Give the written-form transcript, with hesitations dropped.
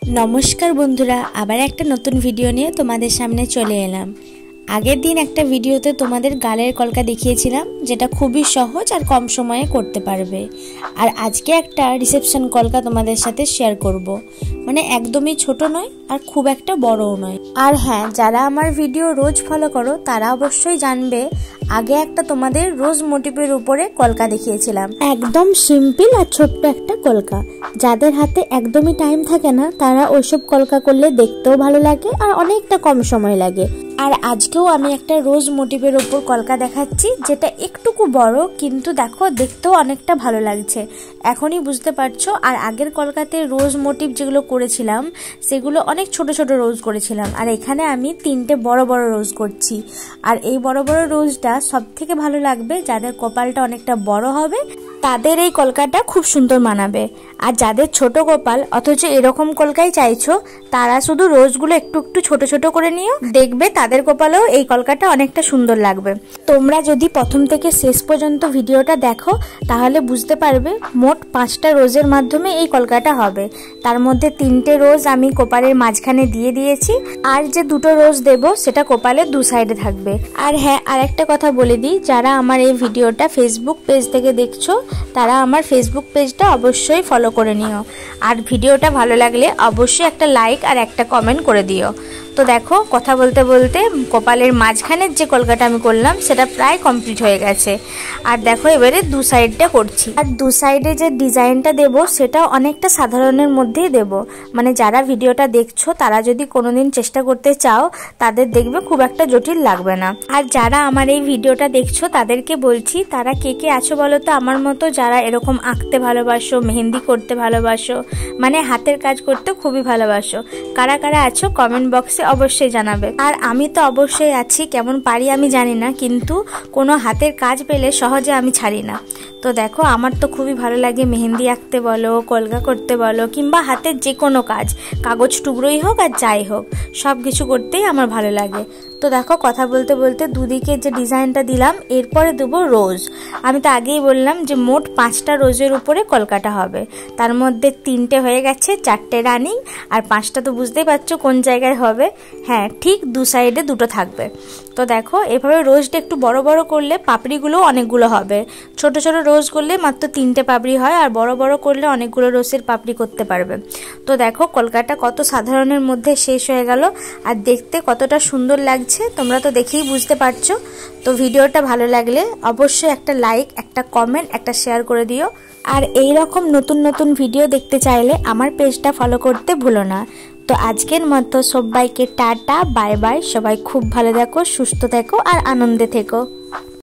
नमस्कार बंधुरा आबार एक नतून भिडियो निये तोमादेर सामने चले एलाम। आगेर दिन एक भिडियोते तोमादेर गालेर कलका देखिएछिलाम जेटा खूबई सहज और कम समये करते पारबे। और आजके एकटा रिसेपशन कलका तोमादेर साथे शेयर करब, माने एकदमई छोटो नय और खूब एकटा बड़ो नय। और हाँ, जारा आमार भिडियो रोज फलो करो तारा अवश्यई जानबे आगे एक तोमादेर रोज मोटिवेर उपरे कलका देखिएछिलाम, एकदम सिम्पल और छोट्ट एकटा कलका। जादेर हाथे एकदमई टाइम थाके ना तारा ओइसब कलका करले देखतेও भालो लागे और अनेकटा कम समय लागे। और आजकेও আমি একটা রোজ মোটিভের উপর কলকা দেখাচ্ছি যেটা একটুকু বড় কিন্তু দেখো দেখতেও অনেকটা ভালো লাগছে, এখনই বুঝতে পারছো। আর আগের কলকাতে রোজ মোটিভ যেগুলো করেছিলাম সেগুলো অনেক ছোট ছোট রোজ করেছিলাম, আর এখানে আমি তিনটে বড় বড় রোজ করছি। আর এই বড় বড় রোজটা সবথেকে ভালো লাগবে যাদের কপালটা অনেকটা বড় হবে তাদের এই কলকাটা খুব সুন্দর মানাবে। আর যাদের ছোট কপাল অথচ এরকম কলকাই চাইছো তারা শুধু রোজগুলো একটু একটু ছোট ছোট করে নিও, দেখবে তাদের কপালেও এই কলকাটা অনেকটা সুন্দর লাগবে। তোমরা যদি প্রথম থেকে শেষ পর্যন্ত ভিডিওটা দেখো তাহলে বুঝতে পারবে মোট 5টা রোজের মাধ্যমে এই কলকাটা হবে। তার মধ্যে 3টে রোজ আমি কপালের মাঝখানে দিয়ে দিয়েছি, আর যে 2টো রোজ দেব সেটা কপালের দু সাইডে থাকবে। আর হ্যাঁ, আরেকটা কথা বলে দিই, যারা আমার এই ভিডিওটা ফেসবুক পেজ থেকে দেখছো তারা আমার ফেসবুক পেজটা অবশ্যই ফলো করে নিও। আর ভিডিওটা ভালো লাগলে অবশ্যই একটা লাইক আর একটা কমেন্ট করে দিও। তো দেখো কথা বলতে বলতে কপালের মাঝখানের যে কলকাটা আমি করলাম সেটা প্রায় কমপ্লিট হয়ে গেছে। আর দেখো এবারে দু সাইডটা করছি, আর দু সাইডে যে ডিজাইনটা দেব সেটা অনেকটা সাধারণের মধ্যেই দেব। মানে যারা ভিডিওটা দেখছো তারা যদি কোনোদিন চেষ্টা করতে চাও তাদের দেখবে খুব একটা জটিল লাগবে না। আর যারা আমার এই ভিডিওটা দেখছো তাদেরকে বলছি তারা কে কে আছো বলো তো আমার মতো, যারা এরকম আঁকতে ভালোবাসো, মেহেন্দি করতে ভালোবাসো, মানে হাতের কাজ করতে খুবই ভালোবাসো। কারা কারা আছো কমেন্ট বক্সে অবশ্যই জানাবে। আর আমি তো অবশ্যই আছি, কেমন পারি আমি জানি না, কিন্তু কোনো হাতের কাজ পেলে সহজে আমি ছাড়ি না। তো দেখো আমার তো খুবই ভালো লাগে মেহেন্দি আঁকতে বলো, কলকা করতে বলো, কিংবা হাতের যে কোনো কাজ, কাগজ টুকরোই হোক আর যাই হোক সব কিছু করতেই আমার ভালো লাগে। তো দেখো কথা বলতে বলতে দুদিকে যে ডিজাইনটা দিলাম এরপরে দেবো রোজ। আমি তো আগেই বললাম যে মোট 5টা রোজের উপরে কলকাটা হবে, তার মধ্যে 3টে হয়ে গেছে, 4টে রানিং, আর 5টা তো বুঝতেই পারছো কোন জায়গায় হবে। হ্যাঁ, ঠিক দু সাইডে 2টো থাকবে। তো দেখো এভাবে রোজটা একটু বড় বড় করলে পাপড়িগুলো অনেকগুলো হবে। ছোট ছোট রোজ করলে মাত্র 3টে পাপড়ি হয়, আর বড় বড় করলে অনেকগুলো রোজের পাপড়ি করতে পারবে। তো দেখো কলকাটা কত সাধারণের মধ্যে শেষ হয়ে গেল, আর দেখতে কতটা সুন্দর লাগছে তোমরা তো দেখেই বুঝতে পারছো। তো ভিডিওটা ভালো লাগলে অবশ্যই একটা লাইক, একটা কমেন্ট, একটা শেয়ার করে দিও। আর এই রকম নতুন নতুন ভিডিও দেখতে চাইলে আমার পেজটা ফলো করতে ভুলো না। তো আজকের মতো সবাইকে টাটা, বাই বাই। সবাই খুব ভালো থেকো, সুস্থ থেকো আর আনন্দে থেকো।